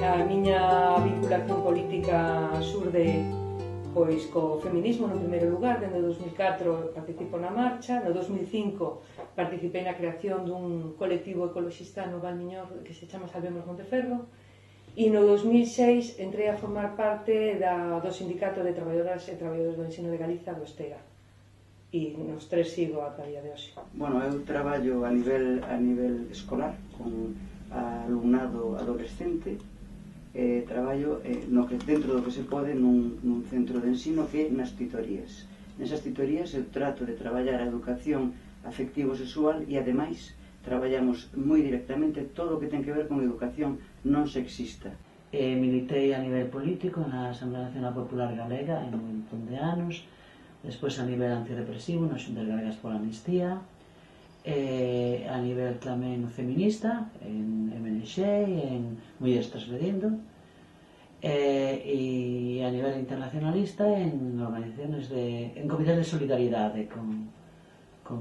A miña vinculación política surde pois co feminismo no primeiro lugar. Dende 2004 participo na marcha, no 2005 participei na creación dun colectivo ecoloxista no Valmiñor que se chama Salvemos Monteferro, e no 2006 entrei a formar parte do Sindicato de Traballadoras e Traballadores do Ensino de Galiza, do STEGA, e nos tres sigo ata a día de hoxe. Bueno, eu traballo a nivel escolar con alumnado adolescente. Traballo dentro do que se pode nun centro de ensino que é nas titorías. Nesas titorías eu trato de traballar a educación afectivo-sexual e ademais traballamos moi directamente todo o que ten que ver con educación non sexista. Militei a nivel político na Asamblea Nacional Popular Galega en un montón de anos, despois a nivel antirepresivo nas Xuntas Galegas pola Amnistía, a nivel tamén feminista en MNX, en Mulleres Transgredindo, e a nivel internacionalista en organizaciones en comités de solidaridade con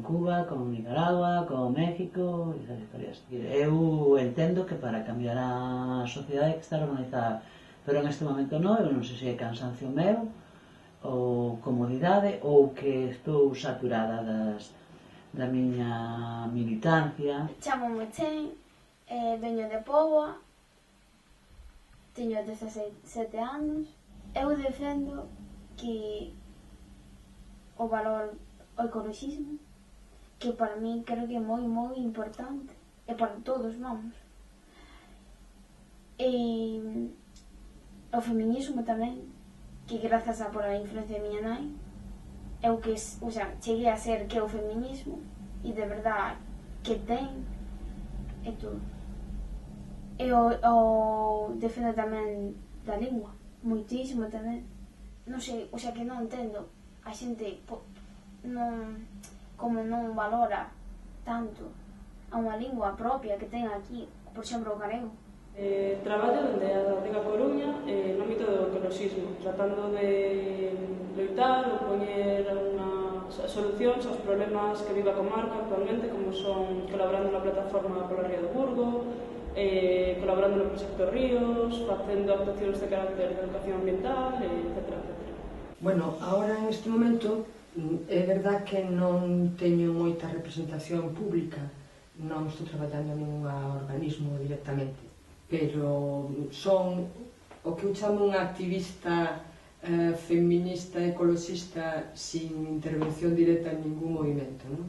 Cuba, con Nicaragua, con México e esas historias. Eu entendo que para cambiar a sociedade hai que estar organizada, pero en este momento non. Eu non sei se é cansancio meu ou comodidade ou que estou saturada da miña militancia. Chámome Chen, veño de Póvoa, teño 17 anos. Eu defendo que o valor o ecoloxismo, que para mí creo que é moi importante, e para todos, vamos. E o feminismo tamén, que grazas a por a influencia de miña nai, é o que, cheguei a ser que é o feminismo, e de verdad que ten é todo. E o defendo tamén da lingua, moitísimo tamén. Non sei, que non entendo a xente como non valora tanto a unha lingua propia que ten aquí, por exemplo, o galego. Traballo dende a Adega Coruña no ámbito do ecoloxismo, tratando de loitar ou poñer solucións aos problemas que vive a comarca actualmente, como son colaborando na plataforma pola Ría do Burgo, colaborando no proxecto Ríos, facendo actuacións de carácter de educación ambiental, etc. Bueno, agora en este momento é verdad que non teño moita representación pública, non estou traballando en ningún organismo directamente, pero son o que eu chamo unha activista feminista, ecoloxista, sin intervención directa en ningún movimento, non?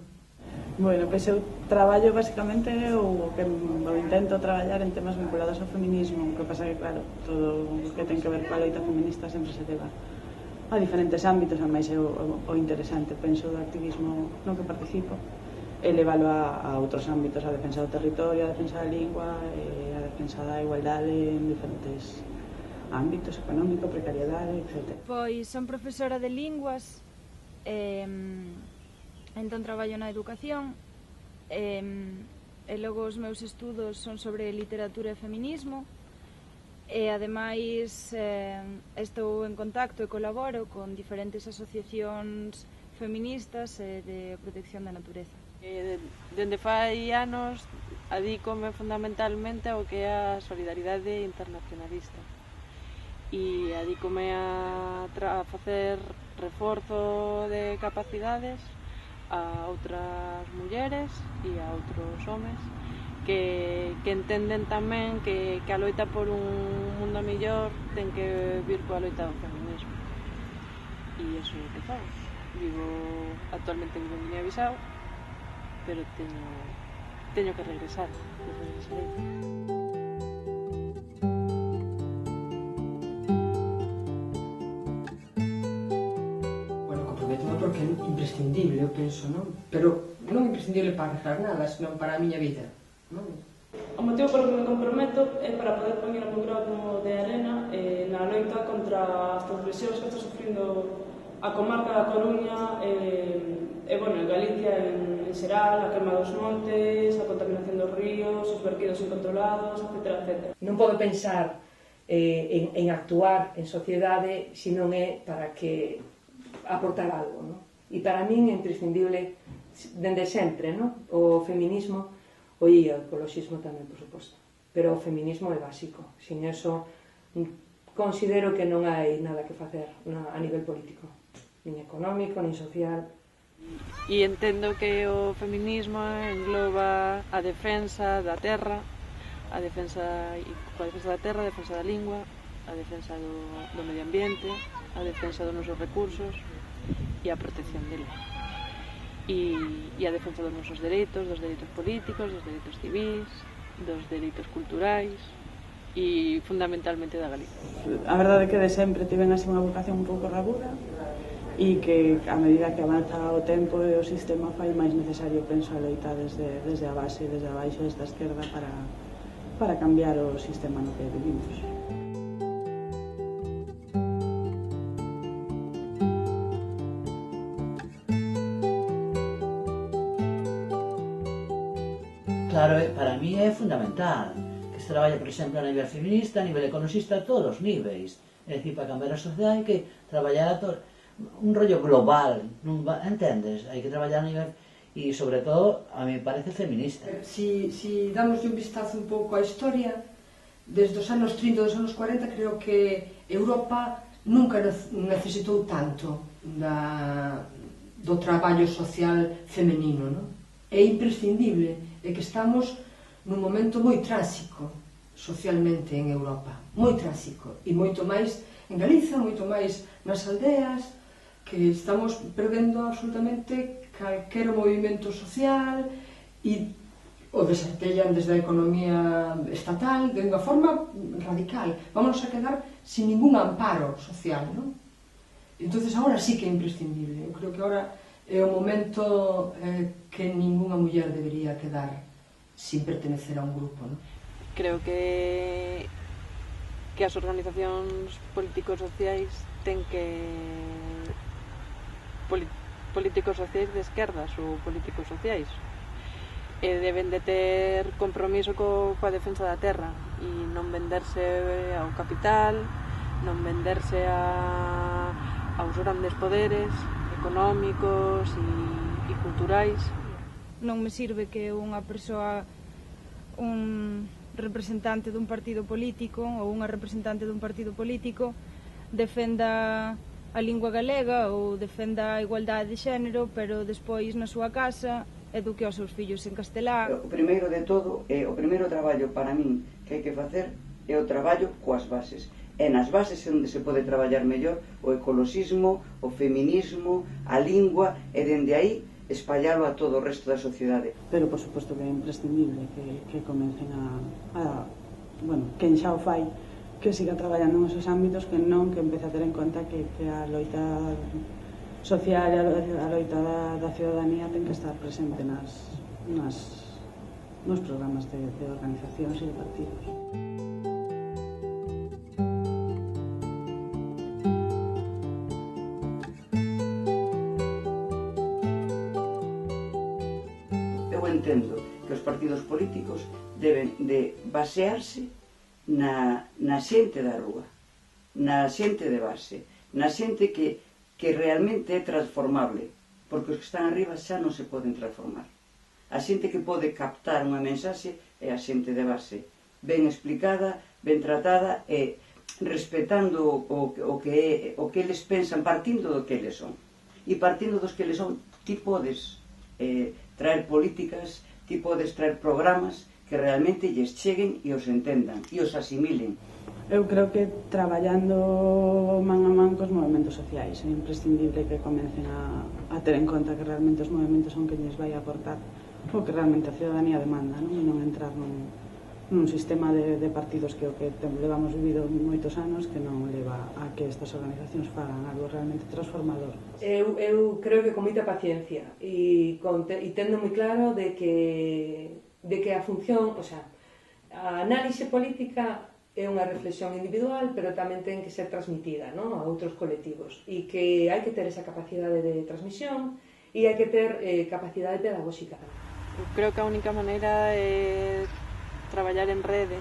Bueno, pois eu traballo basicamente o que intento traballar en temas vinculados ao feminismo, o que pasa que, claro, todo o que ten que ver coa loita feminista sempre se leva a diferentes ámbitos, a máis é o interesante, penso, do activismo no que participo, e leválo a outros ámbitos, a defensa do territorio, a defensa da lingua, e a defensa da igualdade en diferentes ámbitos, económico, precariedade, etc. Pois son profesora de linguas, entón traballo na educación, e logo os meus estudos son sobre literatura e feminismo, e ademais estou en contacto e colaboro con diferentes asociacións feministas e de protección da natureza. Dende fai anos adícome fundamentalmente ao que é a solidaridade internacionalista e adícome a facer reforzo de capacidades a outras mulleres e a outros homes que entenden tamén que a loita por un mundo mellor ten que vir coa loita do feminismo. E iso é o que fago. Actualmente vivo en Guinea-Bissau, pero teño que regresar. Bueno, comprométome porque é imprescindible, eu penso, non? Pero non imprescindible para arreglar nada, senón para a miña vida. O motivo polo que me comprometo é para poder poñer o meu grano de arena na loita contra as transgresións que está sufrindo a comarca da Coruña e Galicia en xeral, a queima dos montes, a contaminación dos ríos, os vertidos incontrolados, etc. Non podo pensar en actuar en sociedade se non é para que aportar algo, non? E para min é imprescindible dende sempre, non? O feminismo e o ecoloxismo tamén, por suposto. pero o feminismo é básico. Sin eso, considero que non hai nada que facer a nivel político, nin económico, nin social. E entendo que o feminismo engloba a defensa da terra, a defensa da terra, a defensa da lingua, a defensa do medio ambiente, a defensa dos nosos recursos e a protección dele. E a defensa dos nosos dereitos políticos, dos dereitos civis, dos dereitos culturais e fundamentalmente da Galicia. A verdade é que de sempre tiven así unha vocación un pouco rabuda e que a medida que avanza o tempo e o sistema fai máis necesario, penso, a loita desde a base, desde a baixo, desde a esquerda para cambiar o sistema no que vivimos. Claro, para mí é fundamental que se traballe, por exemplo, a nivel feminista, a nivel ecologista, a todos os níveis. É dicir, para cambiar a sociedade hai que traballar un rollo global, entendes? Hai que traballar a nivel, e sobre todo, a mí me parece feminista. Si damos un vistazo un pouco á historia, desde os anos 30 dos anos 40, creo que Europa nunca necesitou tanto do traballo social femenino, non? É imprescindible, é que estamos nun momento moi tráxico socialmente en Europa, moi tráxico, e moito máis en Galiza, moito máis nas aldeas, que estamos perdendo absolutamente calquer movimento social e o desartellan desde a economía estatal de unha forma radical. Vámonos a quedar sin ningún amparo social, non? Entonces, agora sí que é imprescindible. Eu creo que agora é o momento que ningunha muller debería quedar sin pertenecer a un grupo, non? Creo que as organizacións político-sociais ten que políticos sociais de esquerdas ou políticos sociais deben de ter compromiso coa defensa da terra e non venderse ao capital, non venderse aos grandes poderes económicos e culturais. Non me sirve que unha persoa, un representante dun partido político ou unha representante dun partido político defenda a lingua galega ou defenda a igualdade de xénero, pero despois na súa casa eduque aos seus fillos en castelán. O primeiro de todo, o primeiro traballo para min que hai que facer é o traballo coas bases. É nas bases onde se pode traballar mellor o ecoloxismo, o feminismo, a lingua, e dende aí espallalo a todo o resto da sociedade. Pero, por suposto, que é imprescindible que comecen bueno, quen xa o fai, que siga traballando nesos ámbitos, que non que empece a ter en conta que a loita social e a loita da ciudadanía ten que estar presente nos programas de organizacións e de partidos. Eu entendo que os partidos políticos deben de basearse na xente da rúa, na xente de base, na xente que realmente é transformable, porque os que están arriba xa non se poden transformar. A xente que pode captar unha mensaxe é a xente de base, ben explicada, ben tratada e respetando o que eles pensan, partindo do que eles son. E partindo dos que eles son, ti podes traer políticas, ti podes traer programas que realmente lles cheguen e os entendan e os asimilen. Eu creo que traballando man a man cos movimentos sociais é imprescindible que comecen a ter en conta que realmente os movimentos son que lles vai aportar o que realmente a ciudadanía demanda, non? E non entrar nun sistema de partidos que o que levamos vivido moitos anos que non leva a que estas organizacións fagan algo realmente transformador. Eu creo que con moita paciencia e tendo moi claro de que a función, o sea, a análise política é unha reflexión individual, pero tamén ten que ser transmitida, non, a outros colectivos, e que hai que ter esa capacidade de transmisión e hai que ter capacidade pedagóxica. Creo que a única maneira é traballar en rede,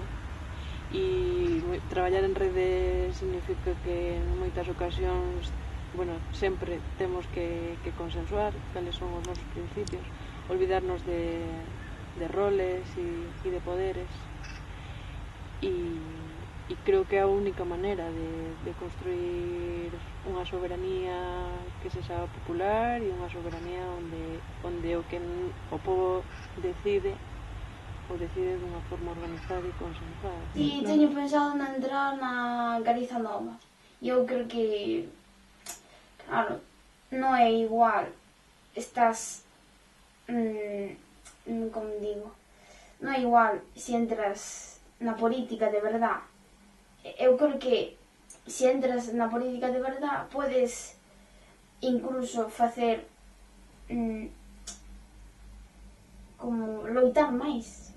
e traballar en rede significa que en moitas ocasións, bueno, sempre temos que consensuar cales son os nosos principios, olvidarnos de roles e de poderes, e creo que é a única maneira de construir unha soberanía que sexa popular e unha soberanía onde o povo decide dunha forma organizada e consensuada. E teño pensado na entrar na Galiza Nova. Eu creo que, claro, non é igual estás, como digo, non é igual se entras na política de verdad. Eu creo que se entras na política de verdad podes incluso facer como loitar máis.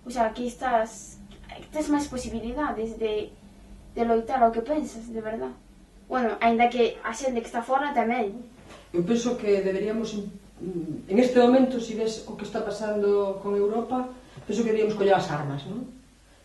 O sea, que tes máis posibilidades de loitar ao que pensas, de verdad. Bueno, aínda que a xente que está fora tamén. Eu penso que deberíamos, en este momento, se ves o que está pasando con Europa, penso que deberíamos coller as armas, non?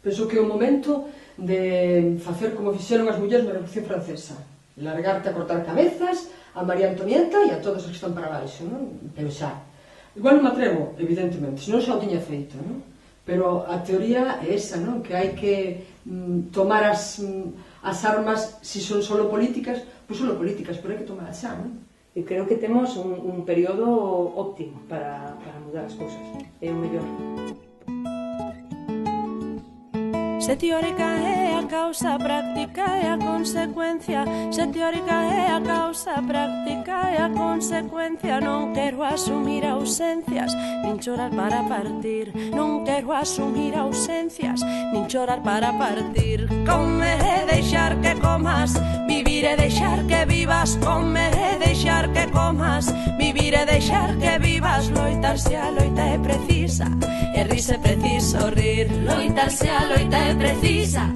Penso que é o momento de facer como fixeron as mulleres na Revolución Francesa, largarte a cortar cabezas a María Antonieta e a todos os que están para baixo, non? Pensar. Igual non me atrevo, evidentemente, senón xa o tiña feito, non? Pero a teoría é esa, non? Que hai que tomar as armas, se son solo políticas, pois solo políticas, pero hai que tomar xa, non? Eu creo que temos un período óptimo para mudar as cousas, é o mellor. Se teórica é a causa, práctica é a consecuencia. Se teórica é a causa, práctica é a consecuencia. Non quero asumir ausencias, nin chorar para partir. Non quero asumir ausencias, nin chorar para partir. Comer é deixar que comas, vivir é deixar que vivas. Comer é deixar que comas, vivir é deixar que vivas. Loitar se a loita é precisa, e rir se preciso rir. Loitar se a loita é precisa,